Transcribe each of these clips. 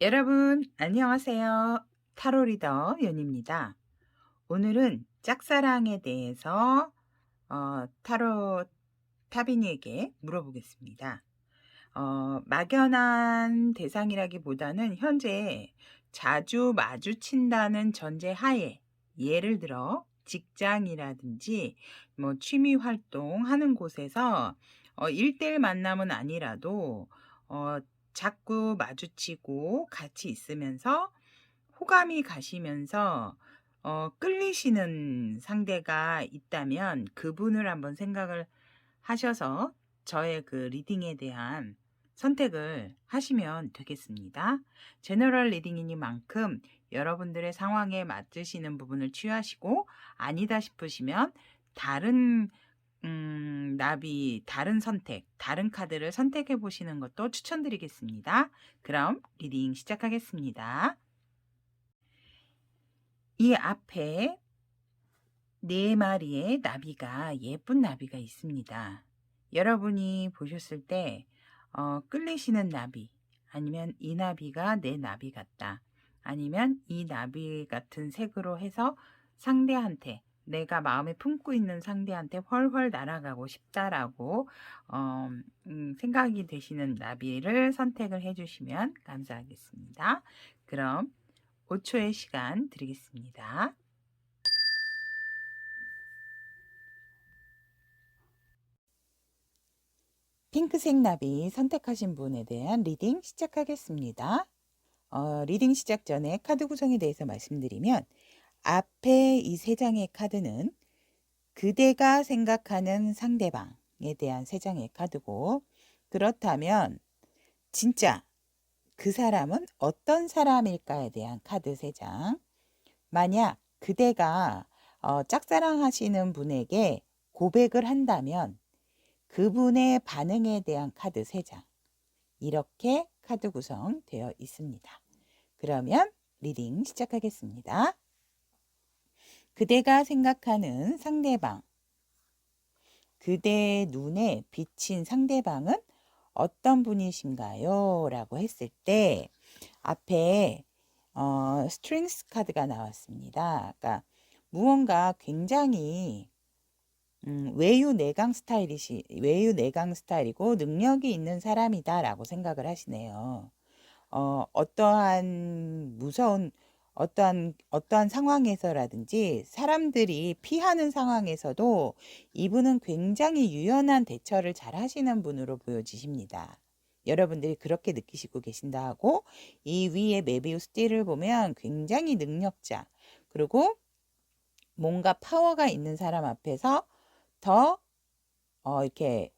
여러분, 안녕하세요. 타로 리더 연입니다. 오늘은 짝사랑에 대해서 타로 타비니에게 물어보겠습니다. 막연한 대상이라기보다는 현재 자주 마주친다는 전제 하에, 예를 들어 직장이라든지 뭐 취미 활동하는 곳에서 1대1 만남은 아니라도 어, 자꾸 마주치고 같이 있으면서 호감이 가시면서 끌리시는 상대가 있다면 그분을 한번 생각을 하셔서 저의 그 리딩에 대한 선택을 하시면 되겠습니다. 제너럴 리딩이니만큼 여러분들의 상황에 맞으시는 부분을 취하시고 아니다 싶으시면 다른 나비, 다른 선택, 다른 카드를 선택해 보시는 것도 추천드리겠습니다. 그럼 리딩 시작하겠습니다. 이 앞에 4마리의 나비가, 예쁜 나비가 있습니다. 여러분이 보셨을 때 끌리시는 나비, 아니면 이 나비가 내 나비 같다, 아니면 이 나비 같은 색으로 해서 상대한테, 내가 마음에 품고 있는 상대한테 훨훨 날아가고 싶다라고 생각이 되시는 나비를 선택을 해주시면 감사하겠습니다. 그럼 5초의 시간 드리겠습니다. 핑크색 나비 선택하신 분에 대한 리딩 시작하겠습니다. 리딩 시작 전에 카드 구성에 대해서 말씀드리면, 앞에 이 3장의 카드는 그대가 생각하는 상대방에 대한 3장의 카드고, 그렇다면 진짜 그 사람은 어떤 사람일까에 대한 카드 3장. 만약 그대가 짝사랑하시는 분에게 고백을 한다면 그분의 반응에 대한 카드 3장. 이렇게 카드 구성되어 있습니다. 그러면 리딩 시작하겠습니다. 그대가 생각하는 상대방, 그대의 눈에 비친 상대방은 어떤 분이신가요? 라고 했을 때 앞에 스트링스 카드가 나왔습니다. 그러니까 무언가 굉장히 외유내강 스타일이고 능력이 있는 사람이다라고 생각을 하시네요. 어떠한 무서운 어떠한 상황에서라든지 사람들이 피하는 상황에서도 이분은 굉장히 유연한 대처를 잘 하시는 분으로 보여지십니다. 여러분들이 그렇게 느끼시고 계신다 하고, 이 위에 메비우스 띠를 보면 굉장히 능력자, 그리고 뭔가 파워가 있는 사람 앞에서 더 이렇게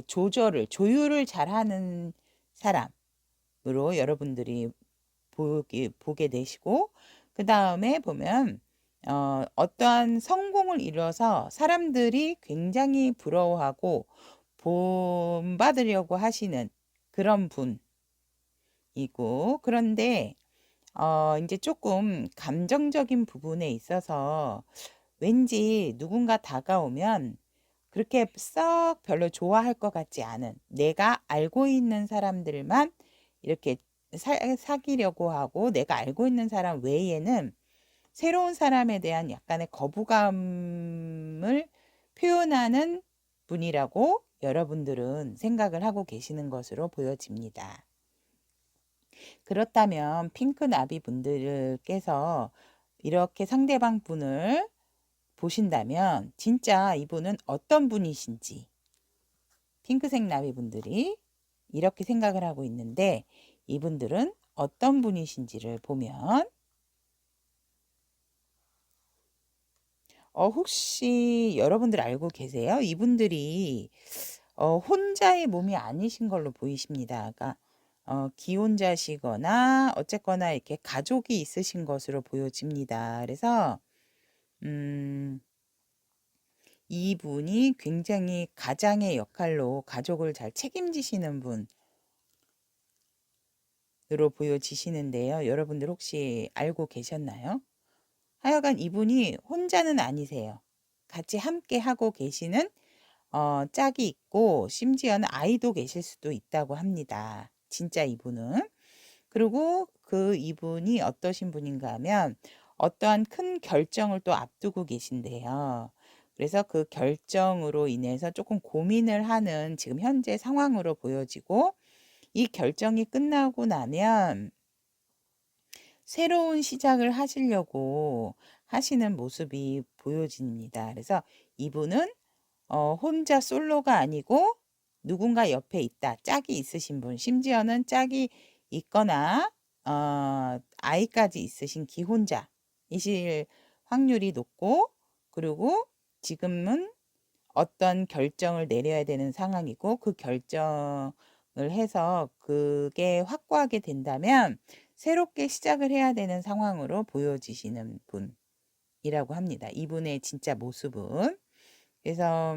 조율을 잘하는 사람으로 여러분들이 보게 되시고, 그 다음에 보면 어떠한 성공을 이뤄서 사람들이 굉장히 부러워하고 본받으려고 하시는 그런 분이고, 그런데 이제 조금 감정적인 부분에 있어서 왠지 누군가 다가오면 그렇게 썩 별로 좋아할 것 같지 않은, 내가 알고 있는 사람들만 이렇게 사귀려고 하고, 내가 알고 있는 사람 외에는 새로운 사람에 대한 약간의 거부감을 표현하는 분이라고 여러분들은 생각을 하고 계시는 것으로 보여집니다. 그렇다면 핑크 나비 분들께서 이렇게 상대방 분을 보신다면 진짜 이분은 어떤 분이신지, 핑크색 나비 분들이 이렇게 생각을 하고 있는데, 이분들은 어떤 분이신지를 보면 혹시 여러분들 알고 계세요? 이분들이 혼자의 몸이 아니신 걸로 보이십니다. 그러니까 기혼자시거나 어쨌거나 이렇게 가족이 있으신 것으로 보여집니다. 그래서 이분이 굉장히 가장의 역할로 가족을 잘 책임지시는 분으로 보여지시는데요. 여러분들 혹시 알고 계셨나요? 하여간 이분이 혼자는 아니세요. 같이 함께 하고 계시는 짝이 있고, 심지어는 아이도 계실 수도 있다고 합니다. 진짜 이분은. 그리고 그 이분이 어떠신 분인가 하면 어떠한 큰 결정을 또 앞두고 계신데요. 그래서 그 결정으로 인해서 조금 고민을 하는 지금 현재 상황으로 보여지고, 이 결정이 끝나고 나면 새로운 시작을 하시려고 하시는 모습이 보여집니다. 그래서 이분은 혼자 솔로가 아니고 누군가 옆에 있다. 짝이 있으신 분, 심지어는 짝이 있거나 아이까지 있으신 기혼자이실 확률이 높고, 그리고 지금은 어떤 결정을 내려야 되는 상황이고, 그 결정을 해서 그게 확고하게 된다면 새롭게 시작을 해야 되는 상황으로 보여지시는 분이라고 합니다. 이분의 진짜 모습은. 그래서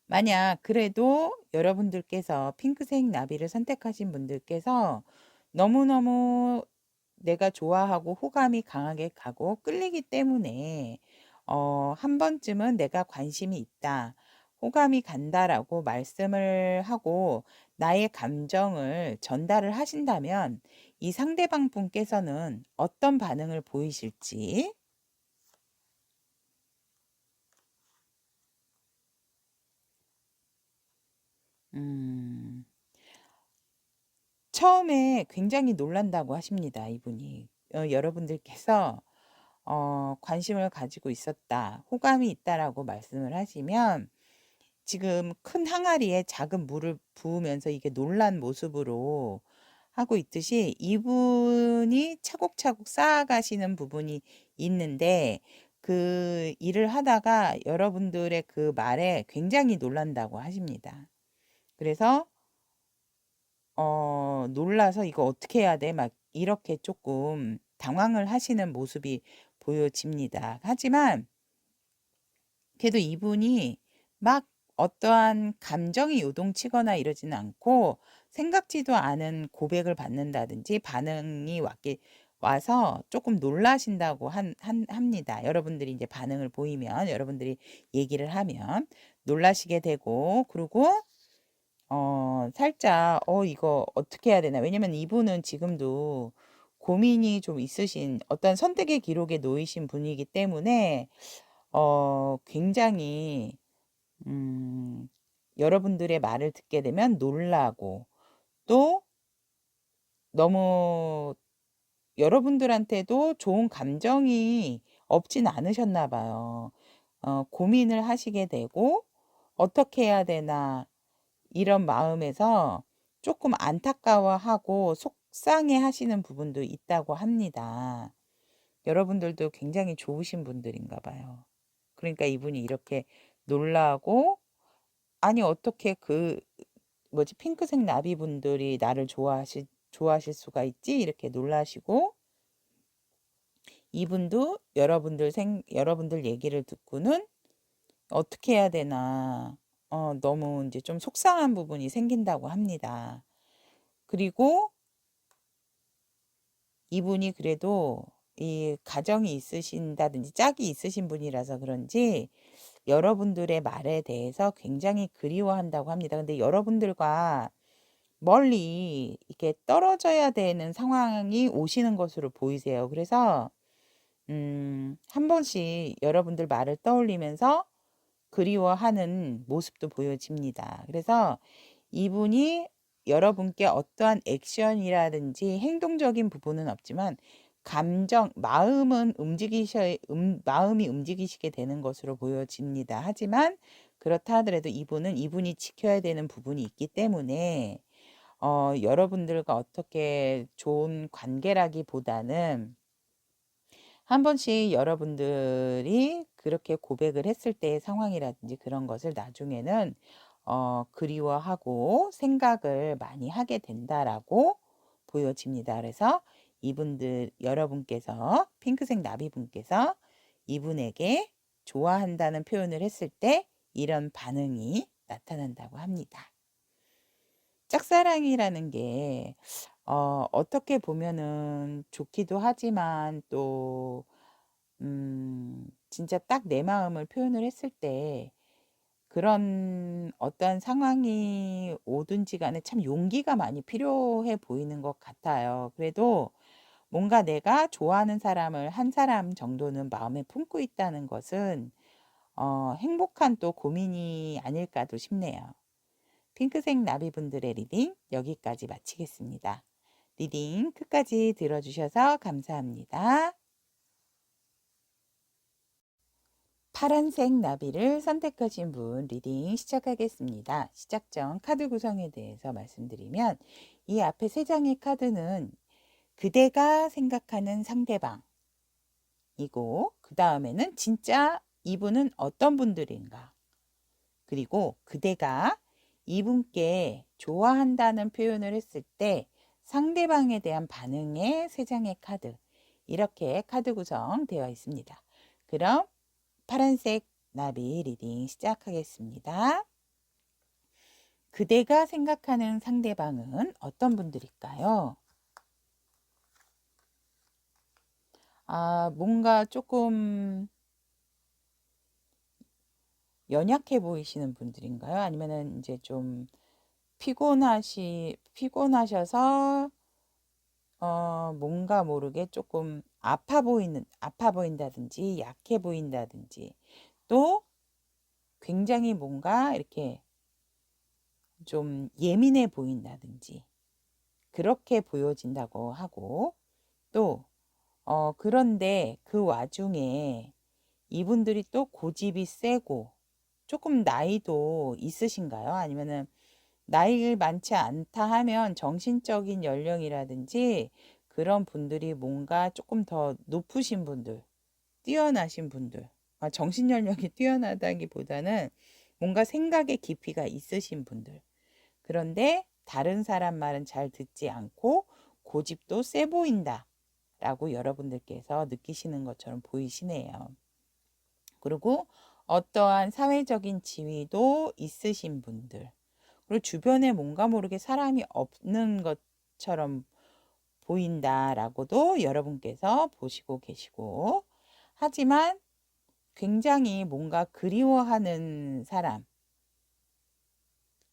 만약 그래도 여러분들께서 핑크색 나비를 선택하신 분들께서 너무너무 내가 좋아하고 호감이 강하게 가고 끌리기 때문에 한 번쯤은 내가 관심이 있다, 호감이 간다라고 말씀을 하고 나의 감정을 전달을 하신다면 이 상대방 분께서는 어떤 반응을 보이실지. 음, 처음에 굉장히 놀란다고 하십니다, 이분이. 여러분들께서 관심을 가지고 있었다, 호감이 있다라고 말씀을 하시면 지금 큰 항아리에 작은 물을 부으면서 이게 놀란 모습으로 하고 있듯이 이분이 차곡차곡 쌓아가시는 부분이 있는데, 그 일을 하다가 여러분들의 그 말에 굉장히 놀란다고 하십니다. 그래서 놀라서 '이거 어떻게 해야 돼?' 막 이렇게 조금 당황을 하시는 모습이 보여집니다. 하지만 그래도 이분이 막 어떠한 감정이 요동치거나 이러지는 않고 생각지도 않은 고백을 받는다든지 반응이 왔기 와서 조금 놀라신다고 합니다. 여러분들이 이제 반응을 보이면, 여러분들이 얘기를 하면 놀라시게 되고, 그리고 살짝 이거 어떻게 해야 되나. 왜냐면 이분은 지금도 고민이 좀 있으신, 어떤 선택의 기록에 놓이신 분이기 때문에 굉장히 음 여러분들의 말을 듣게 되면 놀라고, 또 너무 여러분들한테도 좋은 감정이 없진 않으셨나 봐요. 고민을 하시게 되고 '어떻게 해야 되나.' 이런 마음에서 조금 안타까워하고 속상해하시는 부분도 있다고 합니다. 여러분들도 굉장히 좋으신 분들인가 봐요. 그러니까 이분이 이렇게 놀라고, '아니 어떻게 그 뭐지 핑크색 나비분들이 나를 좋아하실 수가 있지?' 이렇게 놀라시고, 이분도 여러분들 얘기를 듣고는 '어떻게 해야 되나.' 너무 이제 좀 속상한 부분이 생긴다고 합니다. 그리고 이분이 그래도 이 가정이 있으신다든지 짝이 있으신 분이라서 그런지 여러분들의 말에 대해서 굉장히 그리워한다고 합니다. 근데 여러분들과 멀리 이렇게 떨어져야 되는 상황이 오시는 것으로 보이세요. 그래서 한 번씩 여러분들 말을 떠올리면서 그리워하는 모습도 보여집니다. 그래서 이분이 여러분께 어떠한 액션이라든지 행동적인 부분은 없지만 마음이 움직이시게 되는 것으로 보여집니다. 하지만 그렇다 하더라도 이분은 이분이 지켜야 되는 부분이 있기 때문에 여러분들과 어떻게 좋은 관계라기보다는 한 번씩 여러분들이 그렇게 고백을 했을 때의 상황이라든지 그런 것을 나중에는 그리워하고 생각을 많이 하게 된다라고 보여집니다. 그래서 여러분께서 핑크색 나비분께서 이분에게 좋아한다는 표현을 했을 때 이런 반응이 나타난다고 합니다. 짝사랑이라는 게 어떻게 보면은 좋기도 하지만 또 진짜 딱 내 마음을 표현을 했을 때 그런 어떤 상황이 오든지 간에 참 용기가 많이 필요해 보이는 것 같아요. 그래도 뭔가 내가 좋아하는 사람을 한 사람 정도는 마음에 품고 있다는 것은 행복한 또 고민이 아닐까도 싶네요. 핑크색 나비분들의 리딩 여기까지 마치겠습니다. 리딩 끝까지 들어주셔서 감사합니다. 파란색 나비를 선택하신 분 리딩 시작하겠습니다. 시작 전 카드 구성에 대해서 말씀드리면 이 앞에 세 장의 카드는 그대가 생각하는 상대방이고 그 다음에는 진짜 이분은 어떤 분들인가, 그리고 그대가 이분께 좋아한다는 표현을 했을 때 상대방에 대한 반응의 세 장의 카드, 이렇게 카드 구성되어 있습니다. 그럼 파란색 나비 리딩 시작하겠습니다. 그대가 생각하는 상대방은 어떤 분들일까요? 뭔가 조금 연약해 보이시는 분들인가요? 아니면은 이제 좀 피곤하셔서 뭔가 모르게 조금 아파 보인다든지 약해 보인다든지, 또 굉장히 뭔가 이렇게 좀 예민해 보인다든지 그렇게 보여진다고 하고, 또 그런데 그 와중에 이분들이 또 고집이 세고 조금 나이도 있으신가요? 아니면은 나이 많지 않다 하면 정신적인 연령이라든지 그런 분들이 뭔가 조금 더 높으신 분들, 뛰어나신 분들, 정신 연령이 뛰어나다기보다는 뭔가 생각의 깊이가 있으신 분들, 그런데 다른 사람 말은 잘 듣지 않고 고집도 세 보인다 라고 여러분들께서 느끼시는 것처럼 보이시네요. 그리고 어떠한 사회적인 지위도 있으신 분들, 그리고 주변에 뭔가 모르게 사람이 없는 것처럼 보인다라고도 여러분께서 보시고 계시고, 하지만 굉장히 뭔가 그리워하는 사람,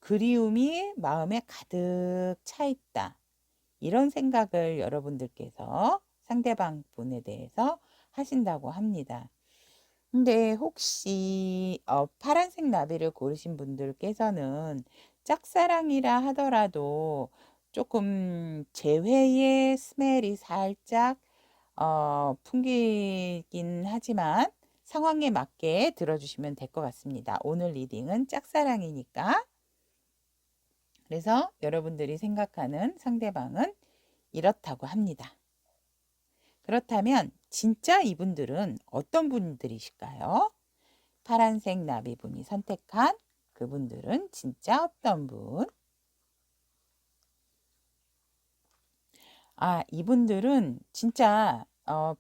그리움이 마음에 가득 차 있다, 이런 생각을 여러분들께서 상대방 분에 대해서 하신다고 합니다. 근데 혹시 파란색 나비를 고르신 분들께서는 짝사랑이라 하더라도 조금 재회의 스멜이 살짝 풍기긴 하지만 상황에 맞게 들어주시면 될 것 같습니다. 오늘 리딩은 짝사랑이니까. 그래서 여러분들이 생각하는 상대방은 이렇다고 합니다. 그렇다면 진짜 이분들은 어떤 분들이실까요? 파란색 나비분이 선택한 그분들은 진짜 어떤 분? 이분들은 진짜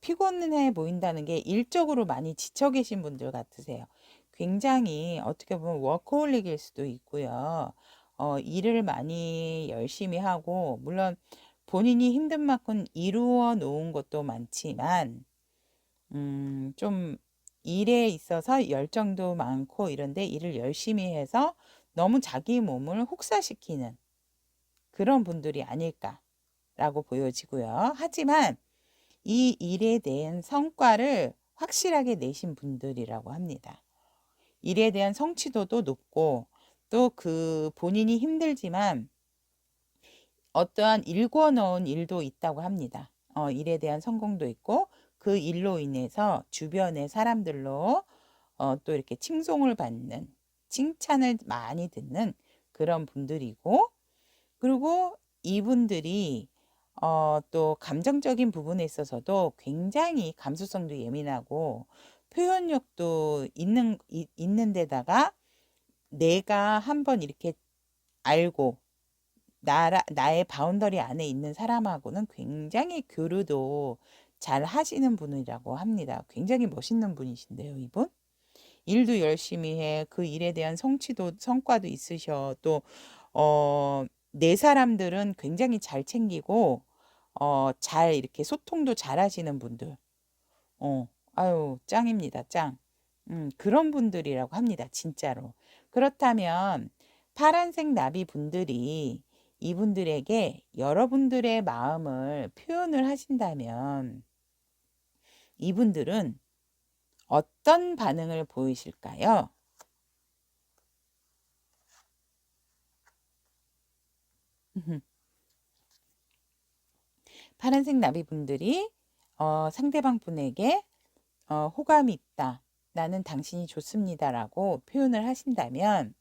피곤해 보인다는 게 일적으로 많이 지쳐 계신 분들 같으세요. 굉장히 어떻게 보면 워커홀릭일 수도 있고요. 일을 많이 열심히 하고, 물론 본인이 힘든 만큼 이루어 놓은 것도 많지만 좀 일에 있어서 열정도 많고 이런데 일을 열심히 해서 너무 자기 몸을 혹사시키는 그런 분들이 아닐까라고 보여지고요. 하지만 이 일에 대한 성과를 확실하게 내신 분들이라고 합니다. 일에 대한 성취도도 높고, 또 그 본인이 힘들지만 어떠한 일궈 넣은 일도 있다고 합니다. 일에 대한 성공도 있고, 그 일로 인해서 주변의 사람들로 또 이렇게 칭송을 받는, 칭찬을 많이 듣는 그런 분들이고, 그리고 이분들이 또 감정적인 부분에 있어서도 굉장히 감수성도 예민하고 표현력도 있는 데다가 내가 한번 이렇게 알고 나의 바운더리 안에 있는 사람하고는 굉장히 교류도 잘 하시는 분이라고 합니다. 굉장히 멋있는 분이신데요, 이분. 일도 열심히 해. 그 일에 대한 성과도 있으셔. 또, 내 사람들은 굉장히 잘 챙기고, 잘 이렇게 소통도 잘 하시는 분들. 아유, 짱입니다, 짱. 그런 분들이라고 합니다, 진짜로. 그렇다면 파란색 나비 분들이 이분들에게 여러분들의 마음을 표현을 하신다면 이분들은 어떤 반응을 보이실까요? 파란색 나비 분들이 상대방 분에게 호감이 있다. 나는 당신이 좋습니다. 라고 표현을 하신다면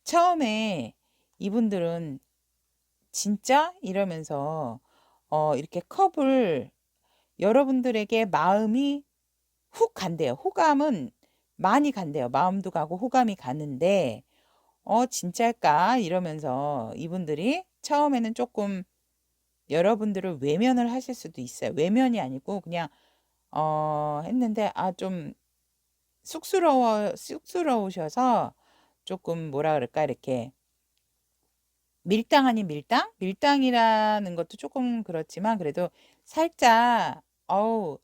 처음에 이분들은 진짜? 이러면서 이렇게 컵을 여러분들에게 마음이 훅 간대요. 호감은 많이 간대요. 마음도 가고 호감이 가는데 진짜일까? 이러면서 이분들이 처음에는 조금 여러분들을 외면을 하실 수도 있어요. 외면이 아니고 그냥 했는데 좀 쑥스러우셔서 조금 뭐라 그럴까 이렇게 밀당 아닌 밀당? 밀당이라는 것도 조금 그렇지만 그래도 살짝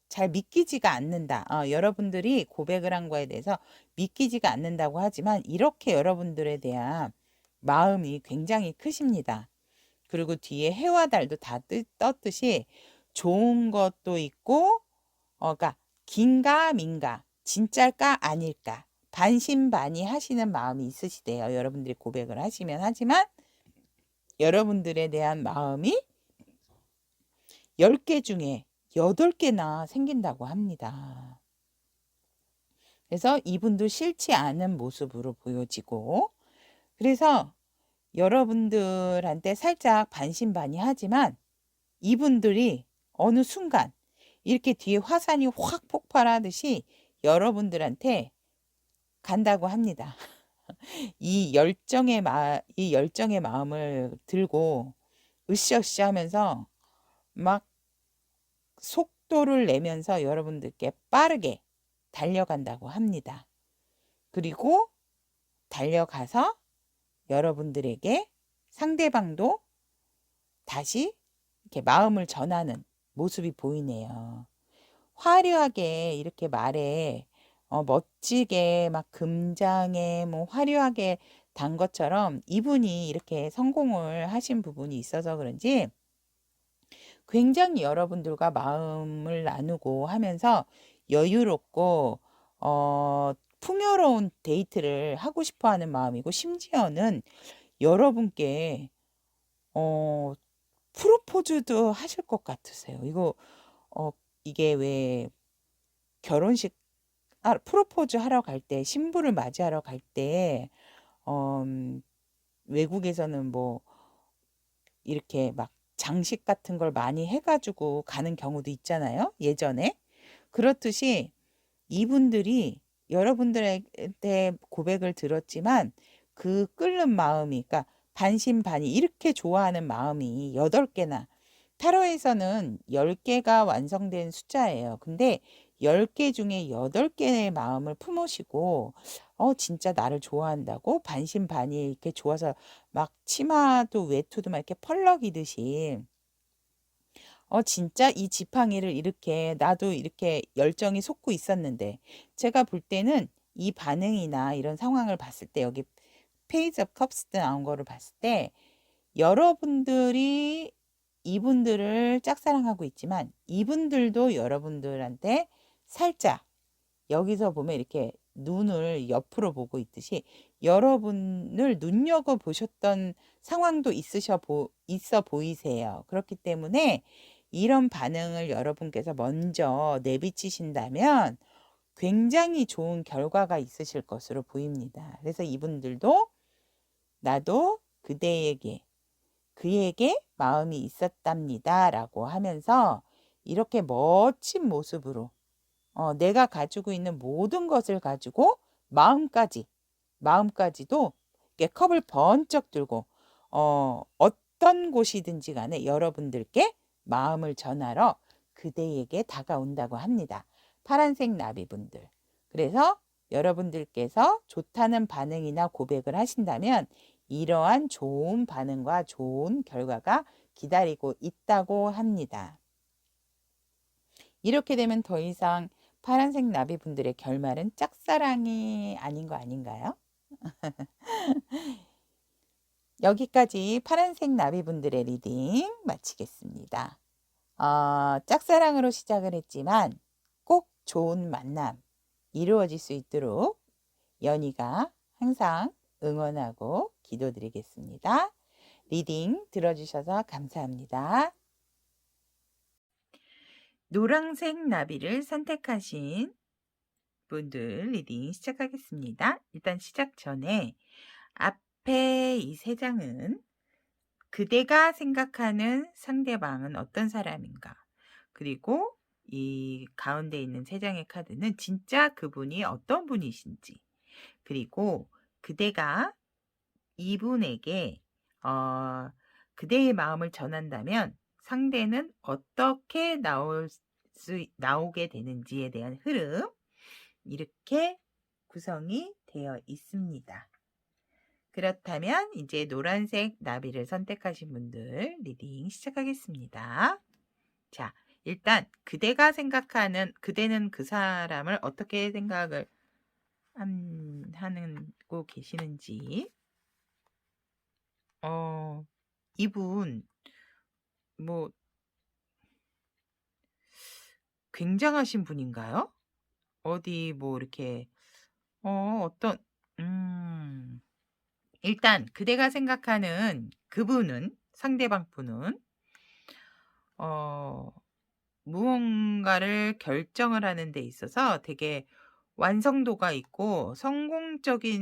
잘 믿기지가 않는다. 여러분들이 고백을 한 거에 대해서 믿기지가 않는다고 하지만 이렇게 여러분들에 대한 마음이 굉장히 크십니다. 그리고 뒤에 해와 달도 다 떴듯이 좋은 것도 있고 그러니까 긴가 민가 진짜일까 아닐까 반신반의 하시는 마음이 있으시대요. 여러분들이 고백을 하시면 하지만 여러분들에 대한 마음이 10개 중에 8개나 생긴다고 합니다. 그래서 이분도 싫지 않은 모습으로 보여지고 그래서 여러분들한테 살짝 반신반의 하지만 이분들이 어느 순간 이렇게 뒤에 화산이 확 폭발하듯이 여러분들한테 간다고 합니다. 이 열정의 마음을 들고 으쌰으쌰 하면서 막 속도를 내면서 여러분들께 빠르게 달려간다고 합니다. 그리고 달려가서 여러분들에게 상대방도 다시 이렇게 마음을 전하는 모습이 보이네요. 화려하게 이렇게 말에 멋지게 막 금장에 뭐 화려하게 단 것처럼 이분이 이렇게 성공을 하신 부분이 있어서 그런지 굉장히 여러분들과 마음을 나누고 하면서 여유롭고 풍요로운 데이트를 하고 싶어 하는 마음이고 심지어는 여러분께 프로포즈도 하실 것 같으세요. 이게 왜 결혼식 프로포즈 하러 갈 때 신부를 맞이하러 갈 때 외국에서는 뭐 이렇게 막 장식 같은 걸 많이 해가지고 가는 경우도 있잖아요. 예전에. 그렇듯이 이분들이 여러분들한테 고백을 들었지만 그 끓는 마음이 그러니까 반신반의 이렇게 좋아하는 마음이 8개나 타로에서는 10개가 완성된 숫자예요. 근데 10개 중에 8개의 마음을 품으시고 진짜 나를 좋아한다고 반신반의 이렇게 좋아서 막 치마도 외투도 막 이렇게 펄럭이듯이 진짜 이 지팡이를 이렇게 나도 이렇게 열정이 솟고 있었는데 제가 볼 때는 이 반응이나 이런 상황을 봤을 때 여기 페이지 오브 컵스 나온 거를 봤을 때 여러분들이 이분들을 짝사랑하고 있지만 이분들도 여러분들한테 살짝 여기서 보면 이렇게 눈을 옆으로 보고 있듯이 여러분을 눈여겨보셨던 상황도 있어 보이세요. 그렇기 때문에 이런 반응을 여러분께서 먼저 내비치신다면 굉장히 좋은 결과가 있으실 것으로 보입니다. 그래서 이분들도 나도 그에게 마음이 있었답니다. 라고 하면서 이렇게 멋진 모습으로 내가 가지고 있는 모든 것을 가지고 마음까지도 이렇게 컵을 번쩍 들고 어떤 곳이든지 간에 여러분들께 마음을 전하러 그대에게 다가온다고 합니다. 파란색 나비분들. 그래서 여러분들께서 좋다는 반응이나 고백을 하신다면 이러한 좋은 반응과 좋은 결과가 기다리고 있다고 합니다. 이렇게 되면 더 이상 파란색 나비분들의 결말은 짝사랑이 아닌 거 아닌가요? 여기까지 파란색 나비분들의 리딩 마치겠습니다. 짝사랑으로 시작을 했지만 꼭 좋은 만남 이루어질 수 있도록 연희가 항상 응원하고 기도드리겠습니다. 리딩 들어주셔서 감사합니다. 노란색 나비를 선택하신 분들 리딩 시작하겠습니다. 일단 시작 전에 앞에 이 세 장은 그대가 생각하는 상대방은 어떤 사람인가, 그리고 이 가운데 있는 세 장의 카드는 진짜 그분이 어떤 분이신지, 그리고 그대가 이분에게 그대의 마음을 전한다면 상대는 어떻게 나오게 되는지에 대한 흐름, 이렇게 구성이 되어 있습니다. 그렇다면 이제 노란색 나비를 선택하신 분들 리딩 시작하겠습니다. 자, 일단 그대가 생각하는, 그대는 그 사람을 어떻게 생각을 하고 계시는지, 이분 뭐 굉장하신 분인가요? 어디 뭐 이렇게 어떤 일단 그대가 생각하는 그분은, 상대방 분은 무언가를 결정을 하는 데 있어서 되게 완성도가 있고 성공적인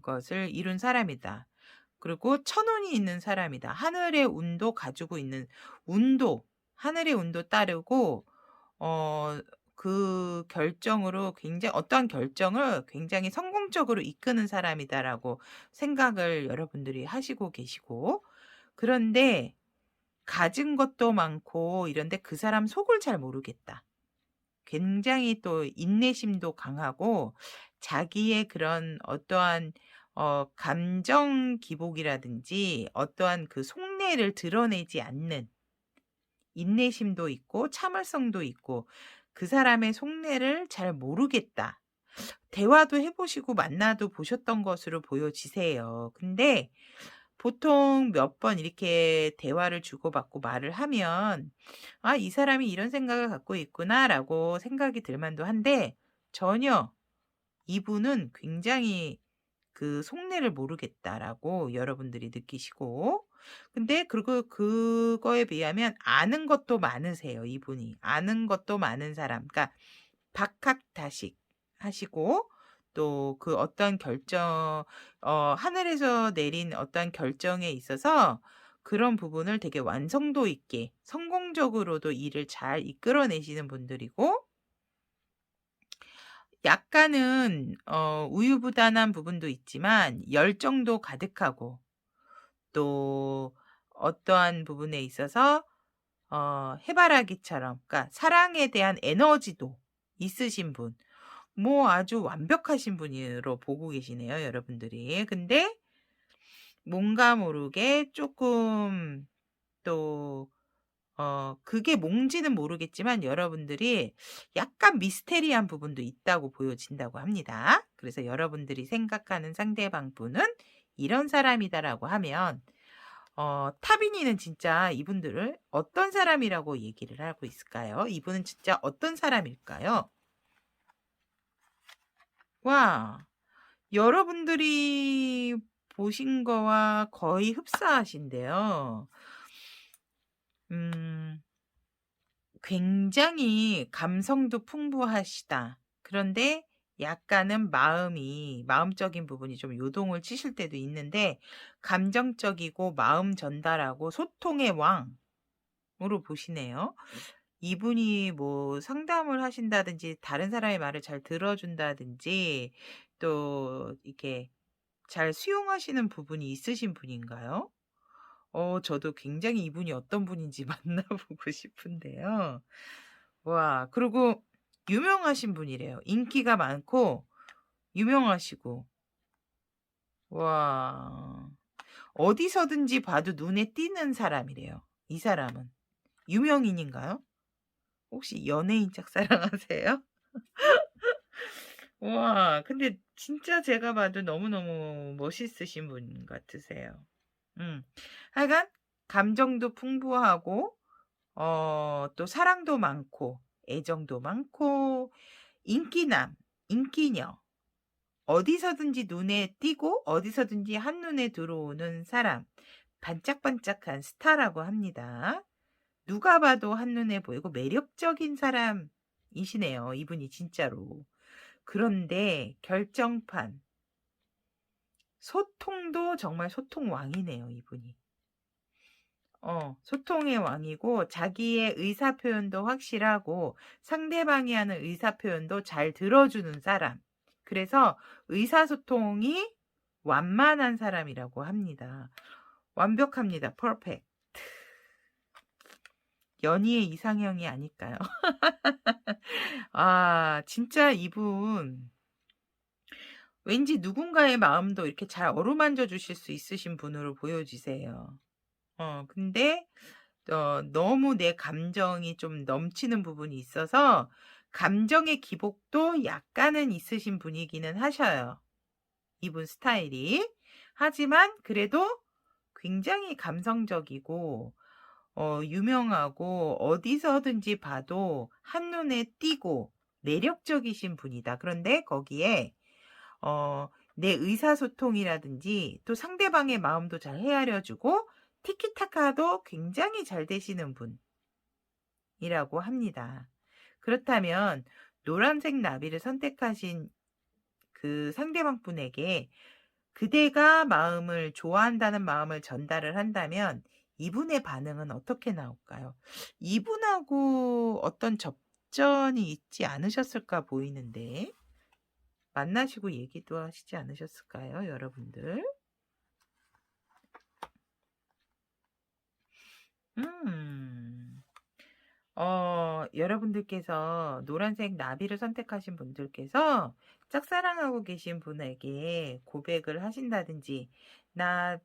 것을 이룬 사람이다. 그리고 천운이 있는 사람이다. 하늘의 운도 가지고 있는, 하늘의 운도 따르고 그 결정으로 어떠한 결정을 굉장히 성공적으로 이끄는 사람이다라고 생각을 여러분들이 하시고 계시고, 그런데 가진 것도 많고 이런데 그 사람 속을 잘 모르겠다. 굉장히 또 인내심도 강하고 자기의 그런 어떠한 감정 기복이라든지 어떠한 그 속내를 드러내지 않는 인내심도 있고 참을성도 있고, 그 사람의 속내를 잘 모르겠다. 대화도 해보시고 만나도 보셨던 것으로 보여지세요. 근데 보통 몇 번 이렇게 대화를 주고받고 말을 하면 이 사람이 이런 생각을 갖고 있구나라고 생각이 들 만도 한데, 전혀 이분은 굉장히 그 속내를 모르겠다라고 여러분들이 느끼시고, 근데 그리고 그거에 비하면 아는 것도 많으세요. 이분이 아는 것도 많은 사람, 그러니까 박학다식 하시고, 또 그 어떤 결정, 하늘에서 내린 어떤 결정에 있어서 그런 부분을 되게 완성도 있게 성공적으로도 일을 잘 이끌어내시는 분들이고, 약간은 우유부단한 부분도 있지만 열정도 가득하고, 또 어떠한 부분에 있어서 해바라기처럼, 그러니까 사랑에 대한 에너지도 있으신 분, 뭐 아주 완벽하신 분으로 보고 계시네요, 여러분들이. 근데 뭔가 모르게 조금 또 그게 뭔지는 모르겠지만 여러분들이 약간 미스테리한 부분도 있다고 보여진다고 합니다. 그래서 여러분들이 생각하는 상대방 분은 이런 사람이다라고 하면 타빈이는 진짜 이분들을 어떤 사람이라고 얘기를 하고 있을까요? 이분은 진짜 어떤 사람일까요? 와, 여러분들이 보신 거와 거의 흡사하신데요. 굉장히 감성도 풍부하시다. 그런데 약간은 마음적인 부분이 좀 요동을 치실 때도 있는데, 감정적이고 마음 전달하고 소통의 왕으로 보시네요. 이분이 뭐 상담을 하신다든지 다른 사람의 말을 잘 들어준다든지 또 이렇게 잘 수용하시는 부분이 있으신 분인가요? 저도 굉장히 이분이 어떤 분인지 만나보고 싶은데요. 와, 그리고 유명하신 분이래요. 인기가 많고 유명하시고. 와, 어디서든지 봐도 눈에 띄는 사람이래요. 이 사람은. 유명인인가요? 혹시 연예인 짝사랑하세요? 와, 근데 진짜 제가 봐도 너무너무 멋있으신 분 같으세요. 하여간 감정도 풍부하고 또 사랑도 많고 애정도 많고 인기남, 인기녀. 어디서든지 눈에 띄고 어디서든지 한눈에 들어오는 사람. 반짝반짝한 스타라고 합니다. 누가 봐도 한눈에 보이고 매력적인 사람이시네요. 이분이 진짜로. 그런데 결정판. 소통도 정말 소통 왕이네요. 이분이. 소통의 왕이고 자기의 의사표현도 확실하고 상대방이 하는 의사표현도 잘 들어주는 사람. 그래서 의사소통이 완만한 사람이라고 합니다. 완벽합니다. 퍼펙트. 연희의 이상형이 아닐까요? 아, 진짜 이분 왠지 누군가의 마음도 이렇게 잘 어루만져 주실 수 있으신 분으로 보여지세요. 근데 너무 내 감정이 좀 넘치는 부분이 있어서 감정의 기복도 약간은 있으신 분이기는 하셔요. 이분 스타일이. 하지만 그래도 굉장히 감성적이고 유명하고 어디서든지 봐도 한눈에 띄고 매력적이신 분이다. 그런데 거기에 내 의사소통이라든지 또 상대방의 마음도 잘 헤아려주고 티키타카도 굉장히 잘 되시는 분이라고 합니다. 그렇다면 노란색 나비를 선택하신 그 상대방 분에게 그대가 마음을 좋아한다는 마음을 전달을 한다면 이분의 반응은 어떻게 나올까요? 이분하고 어떤 접전이 있지 않으셨을까 보이는데 만나시고 얘기도 하시지 않으셨을까요, 여러분들? 여러분들께서 노란색 나비를 선택하신 분들께서 짝사랑하고 계신 분에게 고백을 하신다든지, 나,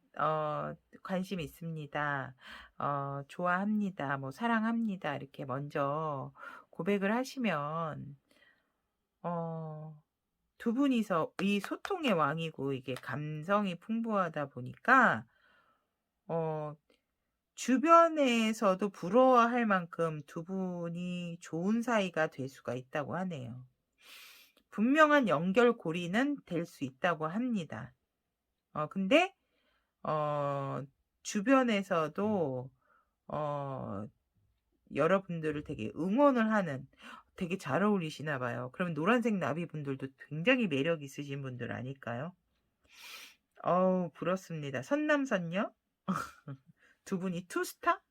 관심 있습니다. 좋아합니다. 뭐, 사랑합니다. 이렇게 먼저 고백을 하시면, 두 분이서 이 소통의 왕이고 이게 감성이 풍부하다 보니까, 주변에서도 부러워할 만큼 두 분이 좋은 사이가 될 수가 있다고 하네요. 분명한 연결고리는 될 수 있다고 합니다. 근데 주변에서도 여러분들을 되게 응원을 하는 되게 잘 어울리시나 봐요. 그럼 노란색 나비 분들도 굉장히 매력 있으신 분들 아닐까요? 부럽습니다. 선남선녀? 두 분이 투스타?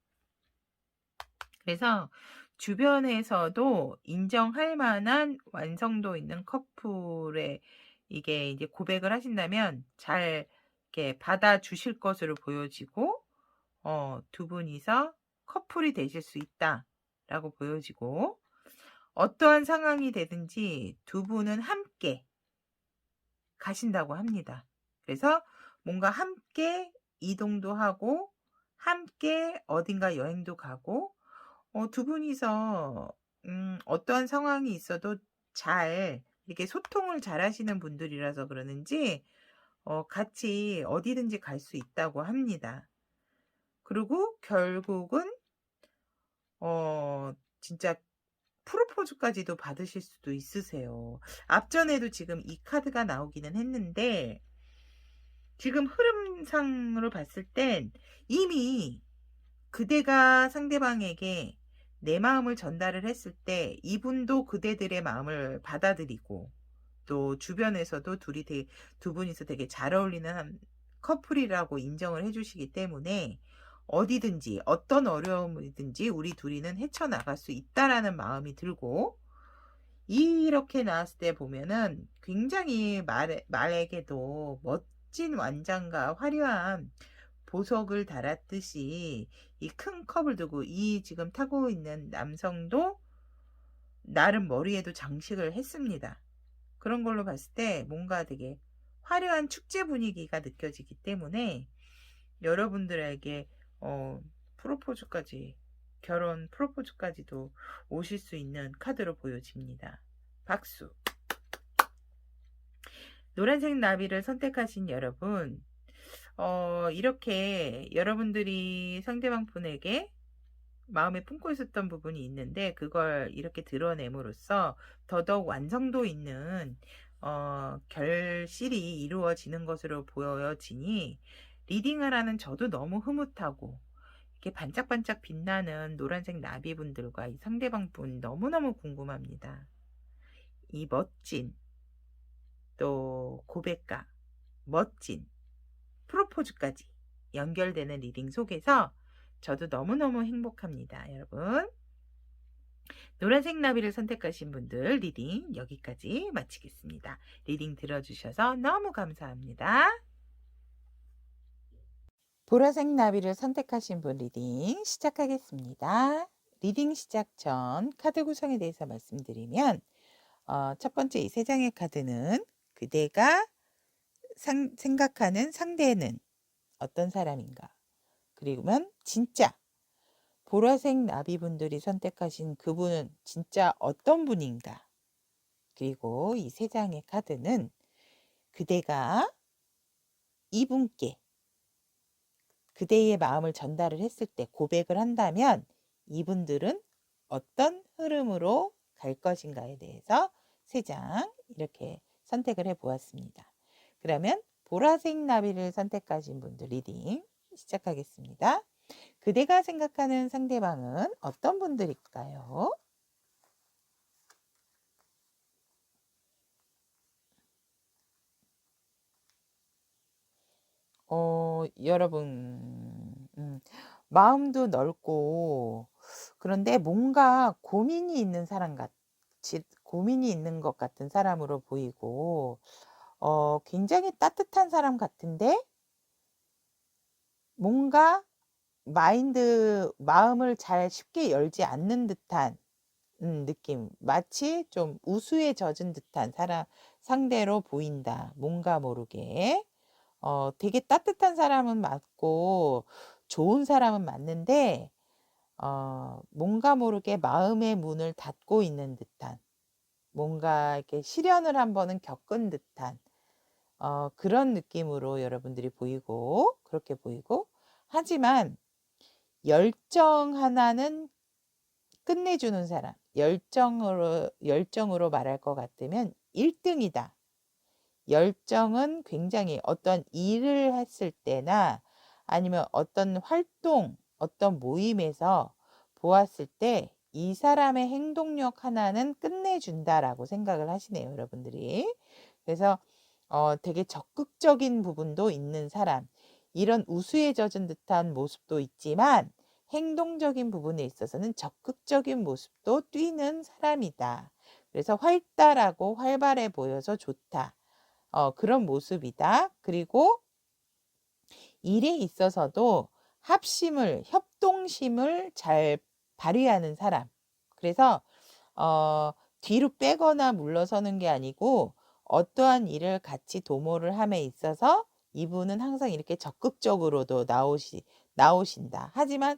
그래서 주변에서도 인정할 만한 완성도 있는 커플에 이게 이제 고백을 하신다면 잘 이렇게 받아주실 것으로 보여지고, 두 분이서 커플이 되실 수 있다라고 보여지고, 어떠한 상황이 되든지 두 분은 함께 가신다고 합니다. 그래서 뭔가 함께 이동도 하고, 함께 어딘가 여행도 가고, 두 분이서 어떠한 상황이 있어도 잘 이렇게 소통을 잘 하시는 분들이라서 그러는지 같이 어디든지 갈 수 있다고 합니다. 그리고 결국은 진짜 프로포즈까지도 받으실 수도 있으세요. 앞전에도 지금 이 카드가 나오기는 했는데 지금 흐름상으로 봤을 땐 이미 그대가 상대방에게 내 마음을 전달을 했을 때 이분도 그대들의 마음을 받아들이고 또 주변에서도 두 분이서 되게 잘 어울리는 커플이라고 인정을 해주시기 때문에 어디든지 어떤 어려움이든지 우리 둘이는 헤쳐나갈 수 있다라는 마음이 들고, 이렇게 나왔을 때 보면은 굉장히 말에게도 멋진 완장과 화려한 보석을 달았듯이 이 큰 컵을 두고 이 지금 타고 있는 남성도 나름 머리에도 장식을 했습니다. 그런 걸로 봤을 때 뭔가 되게 화려한 축제 분위기가 느껴지기 때문에 여러분들에게 프로포즈까지, 결혼 프로포즈까지도 오실 수 있는 카드로 보여집니다. 박수. 노란색 나비를 선택하신 여러분, 이렇게 여러분들이 상대방 분에게 마음에 품고 있었던 부분이 있는데 그걸 이렇게 드러냄으로써 더더욱 완성도 있는 결실이 이루어지는 것으로 보여지니, 리딩을 하는 저도 너무 흐뭇하고 이렇게 반짝반짝 빛나는 노란색 나비분들과 이 상대방 분 너무너무 궁금합니다. 이 멋진, 또 고백과 멋진 프로포즈까지 연결되는 리딩 속에서 저도 너무너무 행복합니다. 여러분, 노란색 나비를 선택하신 분들 리딩 여기까지 마치겠습니다. 리딩 들어주셔서 너무 감사합니다. 보라색 나비를 선택하신 분 리딩 시작하겠습니다. 리딩 시작 전 카드 구성에 대해서 말씀드리면, 첫 번째 이 세 장의 카드는 그대가 생각하는 상대는 어떤 사람인가, 그리고면 진짜 보라색 나비분들이 선택하신 그분은 진짜 어떤 분인가, 그리고 이 세 장의 카드는 그대가 이분께 그대의 마음을 전달을 했을 때, 고백을 한다면 이분들은 어떤 흐름으로 갈 것인가에 대해서 세 장 이렇게 선택을 해 보았습니다. 그러면 보라색 나비를 선택하신 분들 리딩 시작하겠습니다. 그대가 생각하는 상대방은 어떤 분들일까요? 여러분, 마음도 넓고, 그런데 뭔가 고민이 있는 사람 고민이 있는 것 같은 사람으로 보이고, 굉장히 따뜻한 사람 같은데, 뭔가 마음을 잘 쉽게 열지 않는 듯한 느낌. 마치 좀 우수에 젖은 듯한 상대로 보인다. 뭔가 모르게. 되게 따뜻한 사람은 맞고 좋은 사람은 맞는데, 뭔가 모르게 마음의 문을 닫고 있는 듯한, 뭔가 이렇게 시련을 한 번은 겪은 듯한 그런 느낌으로 여러분들이 보이고, 그렇게 보이고, 하지만 열정 하나는 끝내주는 사람, 열정으로 말할 것 같으면 1등이다. 열정은 굉장히 어떤 일을 했을 때나 아니면 어떤 활동, 어떤 모임에서 보았을 때 이 사람의 행동력 하나는 끝내준다라고 생각을 하시네요, 여러분들이. 그래서 되게 적극적인 부분도 있는 사람, 이런 우수에 젖은 듯한 모습도 있지만 행동적인 부분에 있어서는 적극적인 모습도 띠는 사람이다. 그래서 활달하고 활발해 보여서 좋다. 그런 모습이다. 그리고 일에 있어서도 협동심을 잘 발휘하는 사람. 그래서 뒤로 빼거나 물러서는 게 아니고 어떠한 일을 같이 도모를 함에 있어서 이분은 항상 이렇게 적극적으로도 나오신다. 하지만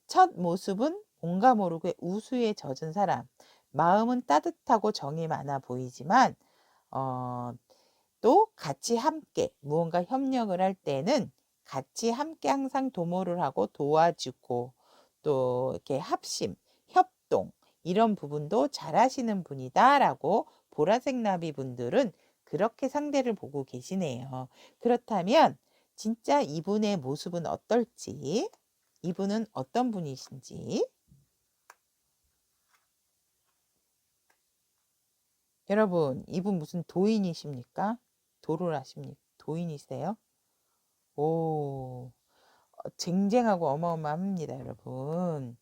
첫 모습은 뭔가 모르게 우수에 젖은 사람. 마음은 따뜻하고 정이 많아 보이지만 또 같이 함께 무언가 협력을 할 때는 같이 함께 항상 도모를 하고 도와주고, 또 이렇게 협동 이런 부분도 잘하시는 분이다라고 보라색 나비 분들은 그렇게 상대를 보고 계시네요. 그렇다면 진짜 이분의 모습은 어떨지, 이분은 어떤 분이신지, 여러분, 이분 무슨 도인이십니까? 도를 하십니까? 도인이세요? 오, 쟁쟁하고 어마어마합니다, 여러분.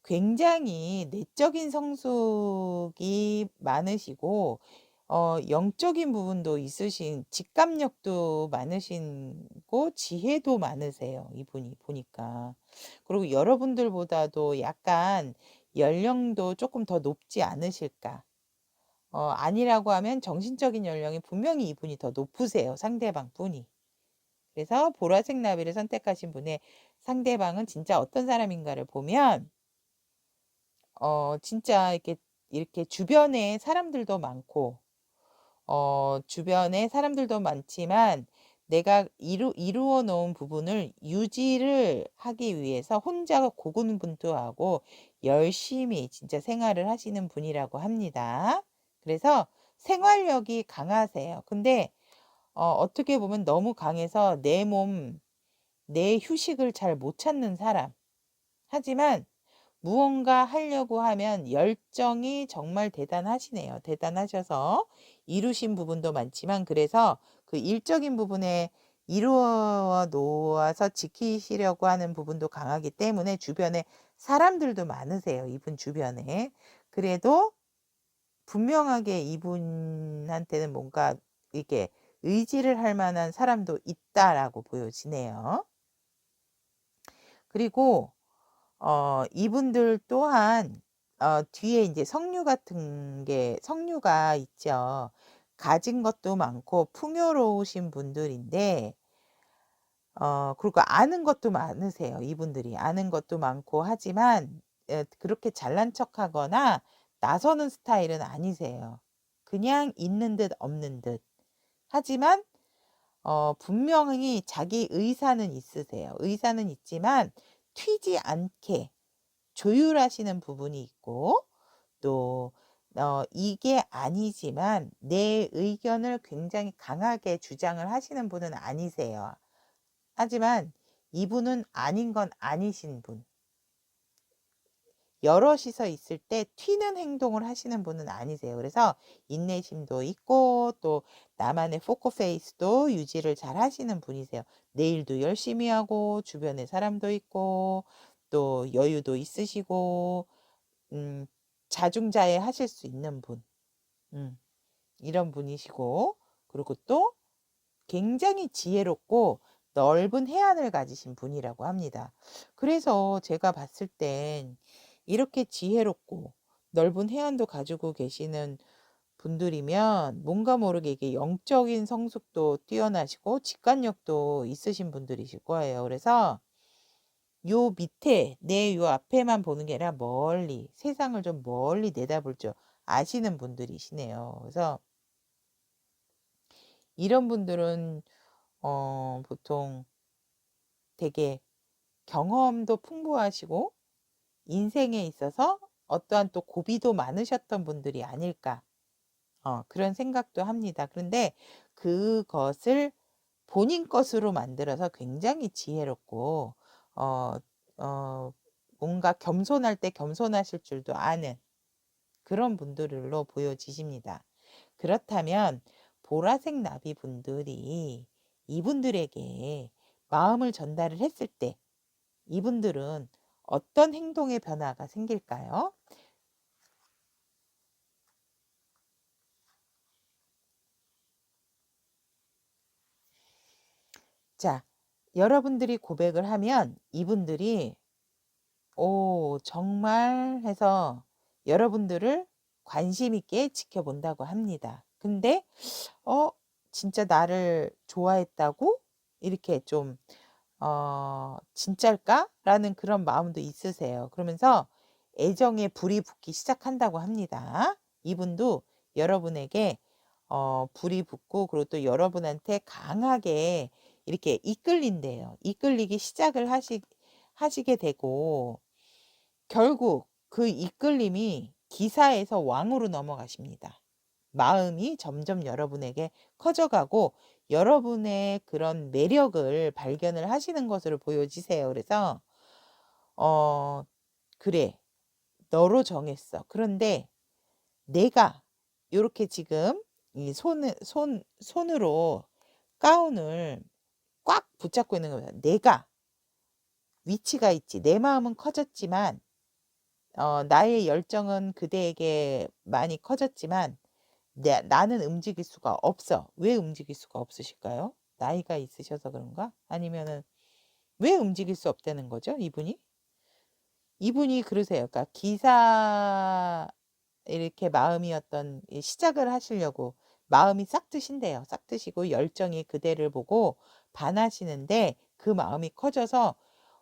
굉장히 내적인 성숙이 많으시고, 영적인 부분도 있으신, 직감력도 많으시고, 지혜도 많으세요, 이분이 보니까. 그리고 여러분들보다도 약간 연령도 조금 더 높지 않으실까. 아니라고 하면 정신적인 연령이 분명히 이분이 더 높으세요, 상대방 분이. 그래서 보라색 나비를 선택하신 분의 상대방은 진짜 어떤 사람인가를 보면, 진짜 이렇게 주변에 사람들도 많고, 주변에 사람들도 많지만 내가 이루어 놓은 부분을 유지를 하기 위해서 혼자 고군분투하고 열심히 진짜 생활을 하시는 분이라고 합니다. 그래서 생활력이 강하세요. 근데 어떻게 보면 너무 강해서 내 휴식을 잘 못 찾는 사람. 하지만 무언가 하려고 하면 열정이 정말 대단하시네요. 대단하셔서 이루신 부분도 많지만 그래서 그 일적인 부분에 이루어 놓아서 지키시려고 하는 부분도 강하기 때문에 주변에 사람들도 많으세요. 이분 주변에. 그래도 분명하게 이분한테는 뭔가 이게 의지를 할 만한 사람도 있다라고 보여지네요. 그리고 이분들 또한 뒤에 이제 석류가 있죠. 가진 것도 많고 풍요로우신 분들인데 그리고 아는 것도 많으세요. 이분들이 아는 것도 많고 하지만 그렇게 잘난 척하거나 나서는 스타일은 아니세요. 그냥 있는 듯 없는 듯. 하지만 분명히 자기 의사는 있으세요. 의사는 있지만 튀지 않게 조율하시는 부분이 있고 또 이게 아니지만 내 의견을 굉장히 강하게 주장을 하시는 분은 아니세요. 하지만 이분은 아닌 건 아니신 분. 여럿이서 있을 때 튀는 행동을 하시는 분은 아니세요. 그래서 인내심도 있고 또 나만의 포커페이스도 유지를 잘 하시는 분이세요. 내일도 열심히 하고 주변에 사람도 있고 또 여유도 있으시고 자중자애 하실 수 있는 분. 이런 분이시고 그리고 또 굉장히 지혜롭고 넓은 해안을 가지신 분이라고 합니다. 그래서 제가 봤을 땐 이렇게 지혜롭고 넓은 해안도 가지고 계시는 분들이면 뭔가 모르게 이게 영적인 성숙도 뛰어나시고 직관력도 있으신 분들이실 거예요. 그래서 요 밑에 내 요 앞에만 보는 게 아니라 멀리 세상을 좀 멀리 내다볼 줄 아시는 분들이시네요. 그래서 이런 분들은 보통 되게 경험도 풍부하시고 인생에 있어서 어떠한 또 고비도 많으셨던 분들이 아닐까 그런 생각도 합니다. 그런데 그것을 본인 것으로 만들어서 굉장히 지혜롭고 어, 뭔가 겸손할 때 겸손하실 줄도 아는 그런 분들로 보여지십니다. 그렇다면 보라색 나비 분들이 이분들에게 마음을 전달을 했을 때 이분들은 어떤 행동의 변화가 생길까요? 자, 여러분들이 고백을 하면 이분들이 오, 정말 해서 여러분들을 관심 있게 지켜본다고 합니다. 근데 진짜 나를 좋아했다고? 이렇게 좀 진짜일까?라는 그런 마음도 있으세요. 그러면서 애정에 불이 붙기 시작한다고 합니다. 이분도 여러분에게 불이 붙고 그리고 또 여러분한테 강하게 이렇게 이끌린대요. 이끌리기 시작을 하시게 되고 결국 그 이끌림이 기사에서 왕으로 넘어가십니다. 마음이 점점 여러분에게 커져가고 여러분의 그런 매력을 발견을 하시는 것으로 보여지세요. 그래서 그래 너로 정했어. 그런데 내가 요렇게 지금 이 손으로 가운을 꽉 붙잡고 있는 거예요. 내가 위치가 있지. 내 마음은 커졌지만 나의 열정은 그대에게 많이 커졌지만 나는 움직일 수가 없어. 왜 움직일 수가 없으실까요? 나이가 있으셔서 그런가? 아니면은 왜 움직일 수 없다는 거죠, 이분이? 이분이 그러세요. 그러니까 기사 이렇게 마음이었던 시작을 하시려고 마음이 싹 트신대요. 싹 트시고 열정이 그대를 보고 반하시는데 그 마음이 커져서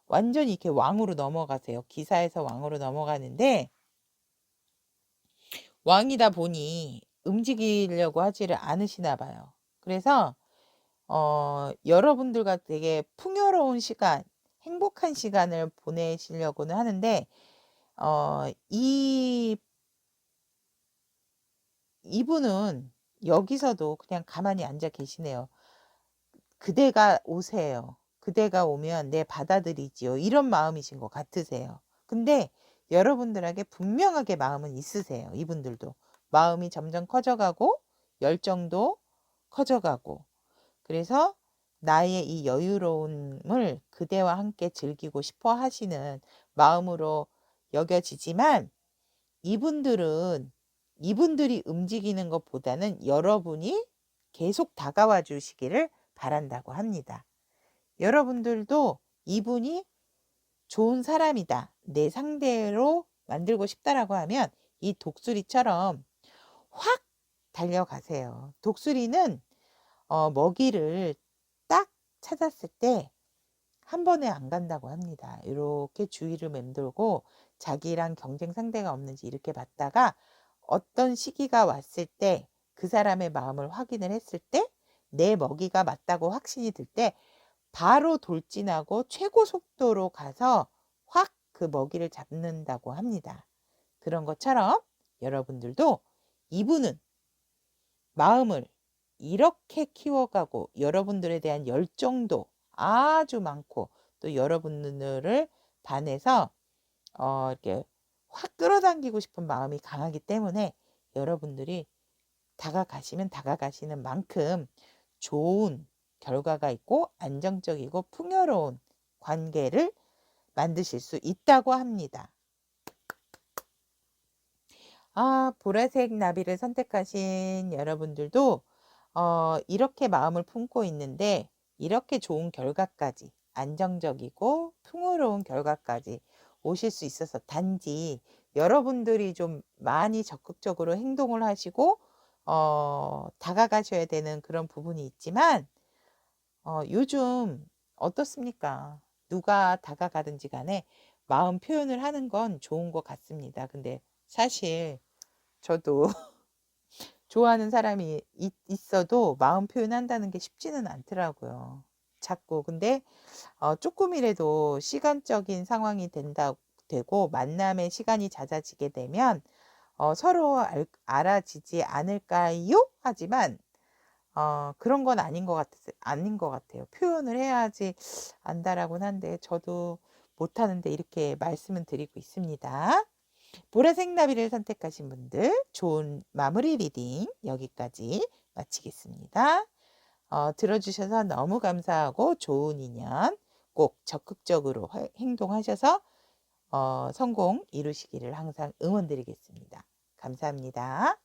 완전히 이렇게 왕으로 넘어가세요. 기사에서 왕으로 넘어가는데 왕이다 보니 움직이려고 하지를 않으시나 봐요. 그래서 여러분들과 되게 풍요로운 시간, 행복한 시간을 보내시려고는 하는데 이 이분은 여기서도 그냥 가만히 앉아 계시네요. 그대가 오세요. 그대가 오면 네 받아들이지요. 이런 마음이신 것 같으세요. 근데 여러분들에게 분명하게 마음은 있으세요. 이분들도. 마음이 점점 커져가고 열정도 커져가고 그래서 나의 이 여유로움을 그대와 함께 즐기고 싶어 하시는 마음으로 여겨지지만 이분들이 움직이는 것보다는 여러분이 계속 다가와 주시기를 바란다고 합니다. 여러분들도 이분이 좋은 사람이다. 내 상대로 만들고 싶다라고 하면 이 독수리처럼 확 달려가세요. 독수리는 먹이를 딱 찾았을 때 한 번에 안 간다고 합니다. 이렇게 주위를 맴돌고 자기랑 경쟁 상대가 없는지 이렇게 봤다가 어떤 시기가 왔을 때 그 사람의 마음을 확인을 했을 때 내 먹이가 맞다고 확신이 들 때 바로 돌진하고 최고 속도로 가서 확 그 먹이를 잡는다고 합니다. 그런 것처럼 여러분들도 이분은 마음을 이렇게 키워가고 여러분들에 대한 열정도 아주 많고 또 여러분들을 반해서 이렇게 확 끌어당기고 싶은 마음이 강하기 때문에 여러분들이 다가가시면 다가가시는 만큼 좋은 결과가 있고 안정적이고 풍요로운 관계를 만드실 수 있다고 합니다. 보라색 나비를 선택하신 여러분들도 이렇게 마음을 품고 있는데 이렇게 좋은 결과까지 안정적이고 풍요로운 결과까지 오실 수 있어서 단지 여러분들이 좀 많이 적극적으로 행동을 하시고 다가가셔야 되는 그런 부분이 있지만 요즘 어떻습니까? 누가 다가가든지 간에 마음 표현을 하는 건 좋은 것 같습니다. 근데 사실 저도 좋아하는 사람이 있어도 마음 표현한다는 게 쉽지는 않더라고요. 자꾸 근데 조금이라도 시간적인 상황이 되고 만남의 시간이 잦아지게 되면 서로 알아지지 않을까요? 하지만 그런 건 아닌 것 같아요. 표현을 해야지 안다라고는 한데 저도 못하는데 이렇게 말씀을 드리고 있습니다. 보라색 나비를 선택하신 분들 좋은 마무리 리딩 여기까지 마치겠습니다. 들어주셔서 너무 감사하고 좋은 인연 꼭 적극적으로 행동하셔서 성공 이루시기를 항상 응원드리겠습니다. 감사합니다.